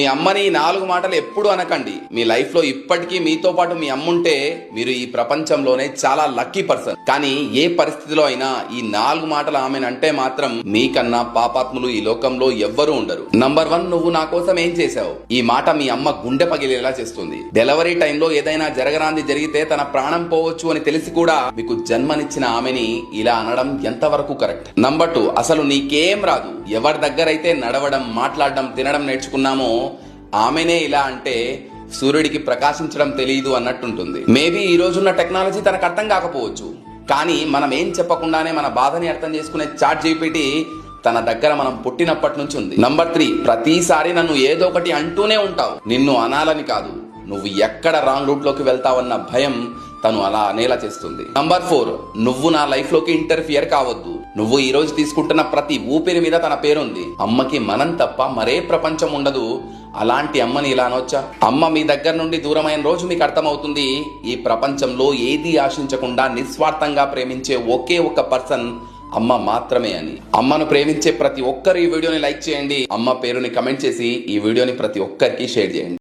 మీ అమ్మని ఈ 4 మాటలు ఎప్పుడు అనకండి. మీ లైఫ్ లో ఇప్పటికీ మీతో పాటు మీ అమ్ముంటే మీరు ఈ ప్రపంచంలోనే చాలా లక్కీ పర్సన్. కానీ ఏ పరిస్థితిలో అయినా ఈ 4 మాటలు ఆమెనంటే మాత్రం మీకన్నా పాపాత్ములు ఈ లోకంలో ఎవ్వరూ ఉండరు. నంబర్ 1, నువ్వు నా కోసం ఏం చేశావు. ఈ మాట మీ అమ్మ గుండె పగిలేలా చేస్తుంది. డెలివరీ టైంలో ఏదైనా జరగరాంది జరిగితే తన ప్రాణం పోవచ్చు అని తెలిసి కూడా మీకు జన్మనిచ్చిన ఆమెని ఇలా అనడం ఎంతవరకు కరెక్ట్. నంబర్ 2, అసలు నీకేం రాదు. ఎవరి దగ్గరైతే నడవడం, మాట్లాడడం, తినడం నేర్చుకున్నామో ఆమెనే ఇలా అంటే సూర్యుడికి ప్రకాశించడం తెలియదు అన్నట్టుంటుంది. మేబీ ఈ రోజున్న టెక్నాలజీ తనకు అర్థం కాకపోవచ్చు, కానీ మనం ఏం చెప్పకుండానే మన బాధని అర్థం చేసుకునే చాట్ జీపీటీ తన దగ్గర మనం పుట్టినప్పటి నుంచి ఉంది. నంబర్ 3, ప్రతిసారి నన్ను ఏదో ఒకటి అంటూనే ఉంటావు. నిన్ను అనాలని కాదు, నువ్వు ఎక్కడ రాంగ్ రూట్ లోకి వెళ్తావన్న భయం తను అలా అనేలా చేస్తుంది. నంబర్ 4, నువ్వు నా లైఫ్ లోకి ఇంటర్ఫియర్ కావద్దు. నువ్వు ఈ రోజు తీసుకుంటున్న ప్రతి ఊపిరి మీద తన పేరుంది. అమ్మకి మనం తప్ప మరే ప్రపంచం ఉండదు. అలాంటి అమ్మని ఇలా అనొచ్చా? అమ్మ మీ దగ్గర నుండి దూరమైన రోజు మీకు అర్థమవుతుంది ఈ ప్రపంచంలో ఏది ఆశించకుండా నిస్వార్థంగా ప్రేమించే ఒకే ఒక్క పర్సన్ అమ్మ మాత్రమే అని. అమ్మను ప్రేమించే ప్రతి ఒక్కరు ఈ వీడియోని లైక్ చేయండి. అమ్మ పేరుని కమెంట్ చేసి ఈ వీడియోని ప్రతి ఒక్కరికి షేర్ చేయండి.